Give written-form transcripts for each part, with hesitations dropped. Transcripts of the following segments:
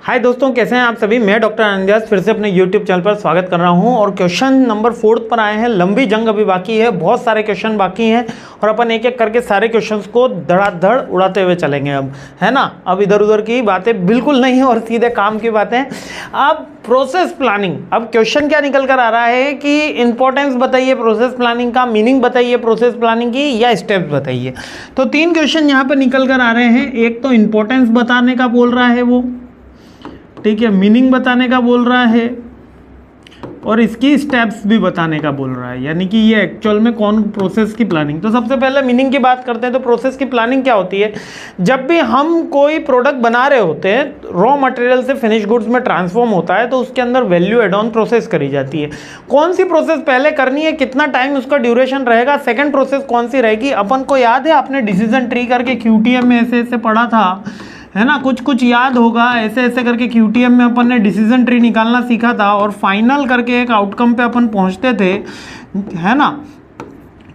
हाय दोस्तों, कैसे हैं आप सभी। मैं डॉक्टर अनंत फिर से अपने यूट्यूब चैनल पर स्वागत कर रहा हूं और क्वेश्चन नंबर 4 पर आए हैं। लंबी जंग अभी बाकी है, बहुत सारे क्वेश्चन बाकी हैं और अपन एक एक करके सारे क्वेश्चंस को धड़ाधड़ उड़ाते हुए चलेंगे अब, है ना। अब इधर उधर की बातें बिल्कुल नहीं और सीधे काम की बातें। अब प्रोसेस प्लानिंग, अब क्वेश्चन क्या निकल कर आ रहा है कि इंपॉर्टेंस बताइए प्रोसेस प्लानिंग का, मीनिंग बताइए प्रोसेस प्लानिंग की, या स्टेप्स बताइए। तो 3 क्वेश्चन यहाँ पर निकल कर आ रहे हैं। एक तो इंपॉर्टेंस बताने का बोल रहा है वो, ठीक है, मीनिंग बताने का बोल रहा है और इसकी स्टेप्स भी बताने का बोल रहा है, यानी कि ये एक्चुअल में कौन प्रोसेस की प्लानिंग। तो सबसे पहले मीनिंग की बात करते हैं। तो प्रोसेस की प्लानिंग क्या होती है? जब भी हम कोई प्रोडक्ट बना रहे होते हैं, रॉ मटेरियल से फिनिश गुड्स में ट्रांसफॉर्म होता है, तो उसके अंदर वैल्यू एड ऑन प्रोसेस करी जाती है। कौन सी प्रोसेस पहले करनी है, कितना टाइम उसका ड्यूरेशन रहेगा, सेकेंड प्रोसेस कौन सी रहेगी। अपन को याद है, आपने डिसीजन ट्री करके क्यूटीएम में ऐसे ऐसे पढ़ा था, है ना, कुछ कुछ याद होगा। ऐसे ऐसे करके क्यूटीएम में अपन ने डिसीजन ट्री निकालना सीखा था और फाइनल करके एक आउटकम पे अपन पहुंचते थे, है ना,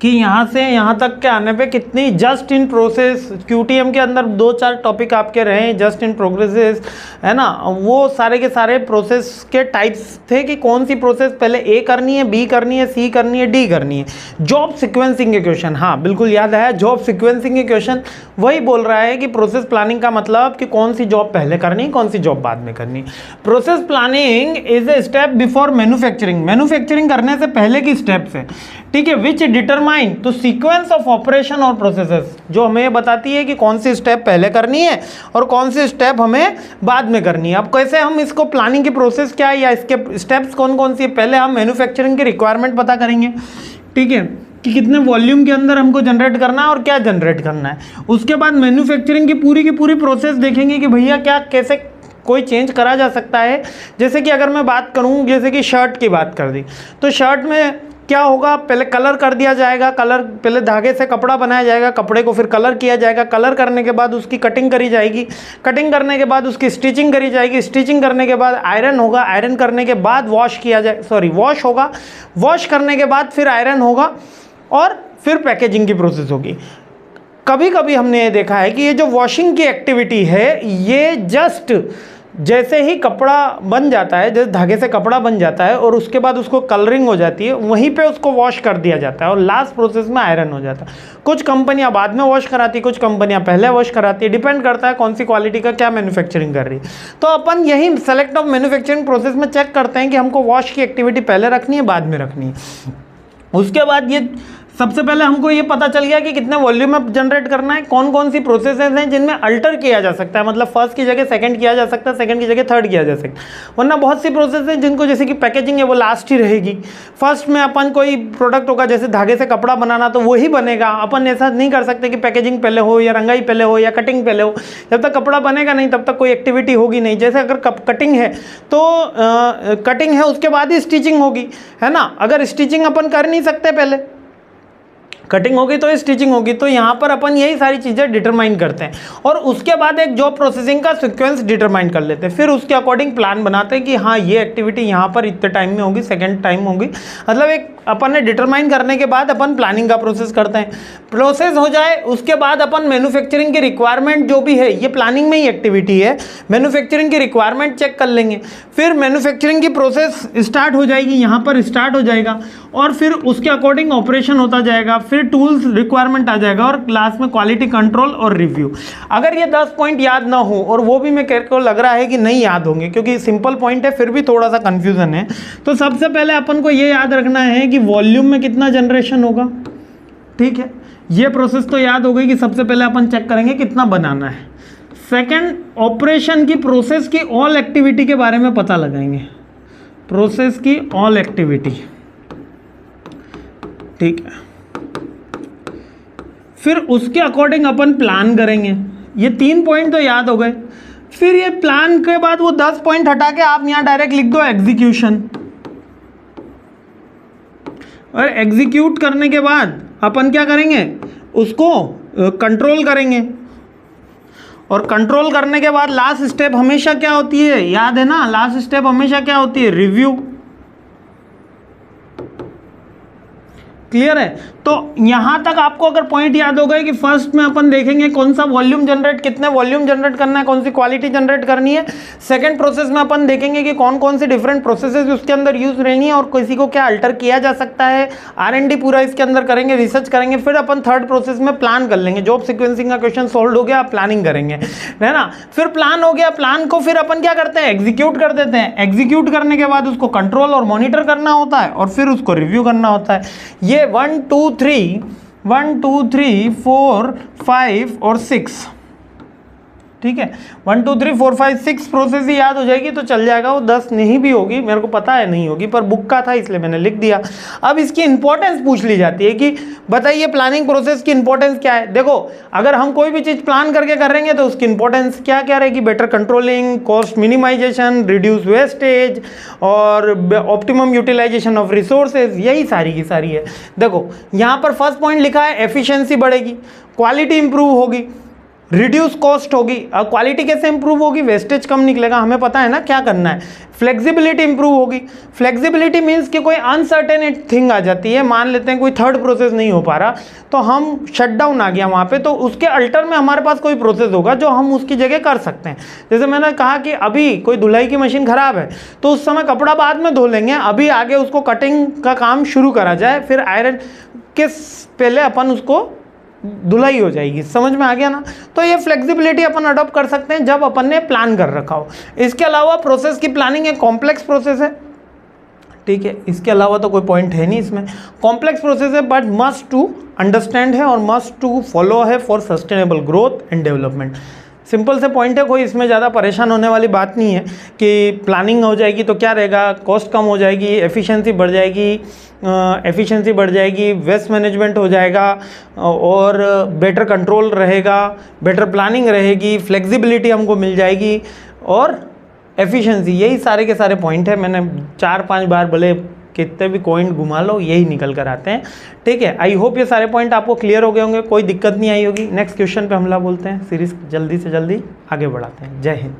कि यहाँ से यहाँ तक के आने पे कितनी जस्ट इन प्रोसेस। क्यूटीएम के अंदर 2-4 टॉपिक आपके रहे, जस्ट इन प्रोग्रेसेस, है ना। वो सारे के सारे प्रोसेस के टाइप्स थे कि कौन सी प्रोसेस पहले ए करनी है, बी करनी है, सी करनी है, डी करनी है। जॉब सिक्वेंसिंग के क्वेश्चन, हाँ बिल्कुल याद है, जॉब सिक्वेंसिंग के क्वेश्चन वही बोल रहा है कि प्रोसेस प्लानिंग का मतलब कि कौन सी जॉब पहले करनी है, कौन सी जॉब बाद में करनी। Process planning is a step before manufacturing, manufacturing करने से पहले की स्टेप्स है, ठीक है। विच डिटरमाइन, तो सीक्वेंस ऑफ ऑपरेशन और प्रोसेसेस, जो हमें ये बताती है कि कौन सी स्टेप पहले करनी है और कौन सी स्टेप हमें बाद में करनी है। अब कैसे हम इसको प्लानिंग की प्रोसेस क्या है या इसके स्टेप्स कौन कौन सी है, पहले हम मैन्युफैक्चरिंग की रिक्वायरमेंट पता करेंगे, ठीक है, कि कितने वॉल्यूम के अंदर हमको जनरेट करना है और क्या जनरेट करना है। उसके बाद मैन्युफैक्चरिंग की पूरी प्रोसेस देखेंगे कि भैया क्या कैसे कोई चेंज करा जा सकता है। जैसे कि अगर मैं बात करूं, जैसे कि शर्ट की बात कर दी, तो शर्ट में क्या होगा, पहले कलर कर दिया जाएगा, कलर पहले धागे से कपड़ा बनाया जाएगा, कपड़े को फिर कलर किया जाएगा, कलर करने के बाद उसकी कटिंग करी जाएगी, कटिंग करने के बाद उसकी स्टिचिंग करी जाएगी, स्टिचिंग करने के बाद आयरन होगा, आयरन करने के बाद वॉश होगा, वॉश करने के बाद फिर आयरन होगा और फिर पैकेजिंग की प्रोसेस होगी। कभी कभी हमने ये देखा है कि ये जो वॉशिंग की एक्टिविटी है, ये जस्ट जैसे ही कपड़ा बन जाता है, जैसे धागे से कपड़ा बन जाता है और उसके बाद उसको कलरिंग हो जाती है, वहीं पे उसको वॉश कर दिया जाता है और लास्ट प्रोसेस में आयरन हो जाता है। कुछ कंपनियां बाद में वॉश कराती, कुछ कंपनियां पहले वॉश कराती है, डिपेंड करता है कौन सी क्वालिटी का क्या मैन्युफैक्चरिंग कर रही है। तो अपन यही सेलेक्ट ऑफ मैन्युफैक्चरिंग प्रोसेस में चेक करते हैं कि हमको वॉश की एक्टिविटी पहले रखनी है, बाद में रखनी है। उसके बाद ये सबसे पहले हमको ये पता चल गया कि कितने वॉल्यूम में जनरेट करना है, कौन कौन सी प्रोसेसेस हैं जिनमें अल्टर किया जा सकता है, मतलब फर्स्ट की जगह सेकंड किया जा सकता है, सेकंड की जगह थर्ड किया जा सकता है। वरना बहुत सी प्रोसेस हैं जिनको, जैसे कि पैकेजिंग है, वो लास्ट ही रहेगी। फर्स्ट में अपन कोई प्रोडक्ट होगा, जैसे धागे से कपड़ा बनाना, तो वही बनेगा। अपन ऐसा नहीं कर सकते कि पैकेजिंग पहले हो या रंगाई पहले हो या कटिंग पहले हो। जब तक कपड़ा बनेगा नहीं तब तक कोई एक्टिविटी होगी नहीं। जैसे अगर कटिंग है तो कटिंग है, उसके बाद ही स्टिचिंग होगी, है ना। अगर स्टिचिंग अपन कर नहीं सकते, पहले कटिंग होगी तो स्टिचिंग होगी। तो यहाँ पर अपन यही सारी चीज़ें डिटरमाइन करते हैं और उसके बाद एक जॉब प्रोसेसिंग का सीक्वेंस डिटरमाइन कर लेते हैं। फिर उसके अकॉर्डिंग प्लान बनाते हैं कि हाँ, ये एक्टिविटी यहाँ पर इतने टाइम में होगी, सेकेंड टाइम होगी, मतलब एक अपन ने डिटरमाइन करने के बाद अपन प्लानिंग का प्रोसेस करते हैं। प्रोसेस हो जाए उसके बाद अपन मैन्युफैक्चरिंग की रिक्वायरमेंट जो भी है, ये प्लानिंग में ही एक्टिविटी है, मैन्युफैक्चरिंग की रिक्वायरमेंट चेक कर लेंगे। फिर मैन्युफैक्चरिंग की प्रोसेस स्टार्ट हो जाएगी, यहाँ पर स्टार्ट हो जाएगा और फिर उसके अकॉर्डिंग ऑपरेशन होता जाएगा, फिर टूल्स रिक्वायरमेंट आ जाएगा और लास्ट में क्वालिटी कंट्रोल और रिव्यू। अगर ये 10 पॉइंट याद ना हो, और वो भी मैं कह को लग रहा है कि नहीं याद होंगे क्योंकि सिंपल पॉइंट है, फिर भी थोड़ा सा कंफ्यूजन है, तो सबसे पहले अपन को ये याद रखना है कि वॉल्यूम में कितना जनरेशन होगा, ठीक है। ये प्रोसेस तो याद हो गई कि सबसे पहले अपन चेक करेंगे कितना बनाना है। सेकंड, ऑपरेशन की प्रोसेस की ऑल एक्टिविटी के बारे में पता लगाएंगे, प्रोसेस की ऑल एक्टिविटी, ठीक है। फिर उसके अकॉर्डिंग अपन प्लान करेंगे। ये 3 पॉइंट तो याद हो गए। फिर ये प्लान के बाद वो 10 पॉइंट हटा के आप यहां डायरेक्ट लिख दो एग्जीक्यूशन, और एग्जीक्यूट करने के बाद अपन क्या करेंगे, उसको कंट्रोल करेंगे। और कंट्रोल करने के बाद लास्ट स्टेप हमेशा क्या होती है, याद है ना, लास्ट स्टेप हमेशा क्या होती है, रिव्यू। क्लियर है। तो यहाँ तक आपको अगर पॉइंट याद हो गए कि फर्स्ट में अपन देखेंगे कौन सा वॉल्यूम जनरेट, कितने वॉल्यूम जनरेट करना है, कौन सी क्वालिटी जनरेट करनी है। सेकंड प्रोसेस में अपन देखेंगे कि कौन कौन सी डिफरेंट प्रोसेसेस उसके अंदर यूज रहनी है और किसी को क्या अल्टर किया जा सकता है। R&D पूरा इसके अंदर करेंगे, रिसर्च करेंगे। फिर अपन थर्ड प्रोसेस में प्लान कर लेंगे। जॉब सीक्वेंसिंग का क्वेश्चन सॉल्व हो गया, आप प्लानिंग करेंगे, है ना। फिर प्लान हो गया, प्लान को फिर अपन क्या करते हैं, एग्जीक्यूट कर देते हैं। एग्जीक्यूट करने के बाद उसको कंट्रोल और मॉनिटर करना होता है और फिर उसको रिव्यू करना होता है। ये 1 2 3 4 5 और 6, ठीक है। 1 2 3 4 5 6 प्रोसेस ही याद हो जाएगी तो चल जाएगा। वो 10 नहीं भी होगी, मेरे को पता है नहीं होगी, पर बुक का था इसलिए मैंने लिख दिया। अब इसकी इंपॉर्टेंस पूछ ली जाती है कि बताइए प्लानिंग प्रोसेस की इंपॉर्टेंस क्या है। देखो, अगर हम कोई भी चीज़ प्लान करके कर रहे हैं तो उसकी इंपॉर्टेंस क्या क्या रहेगी, better controlling, cost minimisation, reduce wastage और ऑप्टिमम यूटिलाइजेशन ऑफ रिसोर्सेज, यही सारी की सारी है। देखो यहाँ पर फर्स्ट पॉइंट लिखा है एफिशिएंसी बढ़ेगी, क्वालिटी इंप्रूव होगी, रिड्यूस कॉस्ट होगी। अब क्वालिटी कैसे इंप्रूव होगी, वेस्टेज कम निकलेगा, हमें पता है ना क्या करना है। फ्लेक्सिबिलिटी इंप्रूव होगी। फ्लेक्सिबिलिटी मीन्स कि कोई अनसर्टेन थिंग आ जाती है, मान लेते हैं कोई थर्ड प्रोसेस नहीं हो पा रहा तो हम शटडाउन आ गया वहाँ पे, तो उसके अल्टर में हमारे पास कोई प्रोसेस होगा जो हम उसकी जगह कर सकते हैं। जैसे मैंने कहा कि अभी कोई धुलाई की मशीन खराब है तो उस समय कपड़ा बाद में धो लेंगे, अभी आगे उसको कटिंग का काम शुरू करा जाए, फिर आयरन के पहले अपन उसको धुलाई हो जाएगी। समझ में आ गया ना। तो ये फ्लेक्सिबिलिटी अपन अडॉप्ट कर सकते हैं जब अपन ने प्लान कर रखा हो। इसके अलावा प्रोसेस की प्लानिंग एक कॉम्प्लेक्स प्रोसेस है, ठीक है। इसके अलावा तो कोई पॉइंट है नहीं इसमें। कॉम्प्लेक्स प्रोसेस है बट मस्ट टू अंडरस्टैंड है और मस्ट टू फॉलो है for sustainable growth and development. Simple से पॉइंट है, कोई इसमें ज़्यादा परेशान होने वाली बात नहीं है कि प्लानिंग हो जाएगी तो क्या रहेगा, कॉस्ट कम हो जाएगी, एफिशिएंसी बढ़ जाएगी, वेस्ट मैनेजमेंट हो जाएगा और बेटर कंट्रोल रहेगा, बेटर प्लानिंग रहेगी, फ्लेक्सिबिलिटी हमको मिल जाएगी और एफिशिएंसी। यही सारे के सारे पॉइंट है। मैंने 4-5 बार भले कितने भी पॉइंट घुमा लो यही निकल कर आते हैं, ठीक है। आई होप ये सारे पॉइंट आपको क्लियर हो गए होंगे, कोई दिक्कत नहीं आई होगी। नेक्स्ट क्वेश्चन पे हमला बोलते हैं, सीरीज जल्दी से जल्दी आगे बढ़ाते हैं। जय हिंद।